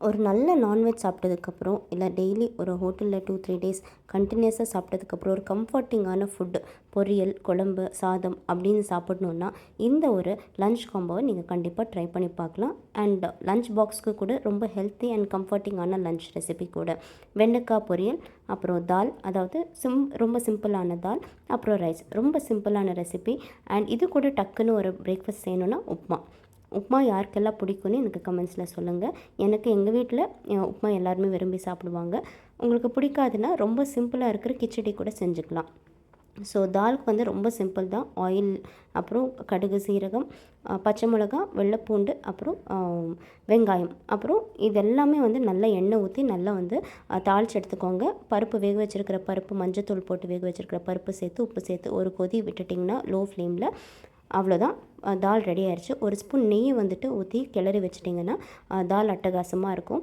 ஒரு நல்ல நான்வெஜ் சாப்பிட்டதுக்கப்புறம் இல்லை டெய்லி ஒரு ஹோட்டலில் 2-3 டேஸ் கண்டினியூஸாக சாப்பிட்டதுக்கப்புறம் ஒரு கம்ஃபர்ட்டிங்கான ஃபுட்டு பொரியல் குழம்பு சாதம் அப்படின்னு சாப்பிட்ணுன்னா இந்த ஒரு லஞ்ச் காம்போவை நீங்கள் கண்டிப்பாக ட்ரை பண்ணி பார்க்கலாம். அண்ட் லஞ்ச் பாக்ஸ்க்கு கூட ரொம்ப ஹெல்த்தி அண்ட் கம்ஃபர்ட்டிங்கான லஞ்ச் ரெசிபி கூட. வெண்டைக்காய் பொரியல், அப்புறம் தால், அதாவது ரொம்ப சிம்பிளான தால், அப்புறம் ரைஸ், ரொம்ப சிம்பிளான ரெசிபி. அண்ட் இது கூட டக்குன்னு ஒரு பிரேக்ஃபாஸ்ட் செய்யணுன்னா உப்புமா யாருக்கெல்லாம் பிடிக்கும்னு எனக்கு கமெண்ட்ஸில் சொல்லுங்கள். எனக்கு எங்கள் வீட்டில் உப்புமா எல்லாருமே விரும்பி சாப்பிடுவாங்க. உங்களுக்கு பிடிக்காதுன்னா ரொம்ப சிம்பிளாக இருக்கிற கிச்சடி கூட செஞ்சுக்கலாம். ஸோ தாலுக்கு வந்து ரொம்ப சிம்பிள் தான். ஆயில், அப்புறம் கடுகு, சீரகம், பச்சை மிளகா, வெள்ளைப்பூண்டு, அப்புறம் வெங்காயம், அப்புறம் இது எல்லாமே வந்து நல்லா எண்ணெய் ஊற்றி நல்லா வந்து தாளித்து எடுத்துக்கோங்க. பருப்பு வேக வச்சுருக்கிற பருப்பு, மஞ்சத்தூள் போட்டு வேக வச்சுருக்கிற பருப்பு சேர்த்து உப்பு சேர்த்து ஒரு கொதி விட்டுட்டிங்கன்னா லோ ஃப்ளேமில், அவ்வளோதான், தால் ரெடி ஆயிடுச்சு. ஒரு ஸ்பூன் நெய்யை வந்துட்டு ஊற்றி கிளறி வச்சிட்டிங்கன்னா தால் அட்டகாசமாக இருக்கும்.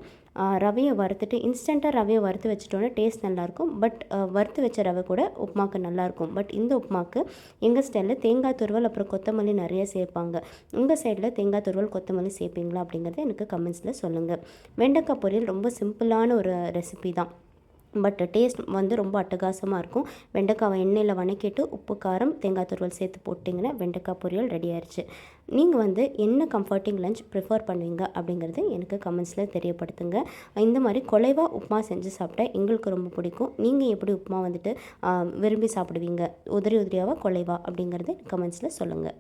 ரவையை வறுத்துட்டு இன்ஸ்டண்ட்டாக ரவையை வறுத்து வச்சுட்டோன்னா டேஸ்ட் நல்லாயிருக்கும். பட் வறுத்து வச்ச ரவை கூட உப்புமாக்கு நல்லாயிருக்கும். பட் இந்த உப்புமாக்கு எங்கள் ஸ்டைலில் தேங்காய் துருவல் அப்புறம் கொத்தமல்லி நிறைய சேர்ப்பாங்க. உங்கள் சைடில் தேங்காய் துருவல் கொத்தமல்லி சேர்ப்பீங்களா அப்படிங்கிறத எனக்கு கமெண்ட்ஸில் சொல்லுங்கள். வெண்டைக்காய் பொரியல் ரொம்ப சிம்பிளான ஒரு ரெசிபி தான். பட் டேஸ்ட் வந்து ரொம்ப அட்டகாசமாக இருக்கும். வெண்டைக்காவை எண்ணெயில் வணக்கிட்டு உப்பு, காரம், தேங்காய் துருவல் சேர்த்து போட்டிங்கன்னா வெண்டைக்காய் பொரியல் ரெடி ஆயிடுச்சு. நீங்கள் வந்து என்ன கம்ஃபர்ட்டிங் லஞ்ச் ப்ரிஃபர் பண்ணுவீங்க அப்படிங்கிறது எனக்கு கமெண்ட்ஸில் தெரியப்படுத்துங்க. இந்த மாதிரி குலைவாக உப்புமா செஞ்சு சாப்பிட்டா எங்களுக்கு ரொம்ப பிடிக்கும். நீங்கள் எப்படி உப்புமா வந்துட்டு விரும்பி சாப்பிடுவீங்க? உதிரி உதிரியாவா குலைவா அப்படிங்கிறது கமெண்ட்ஸில் சொல்லுங்கள்.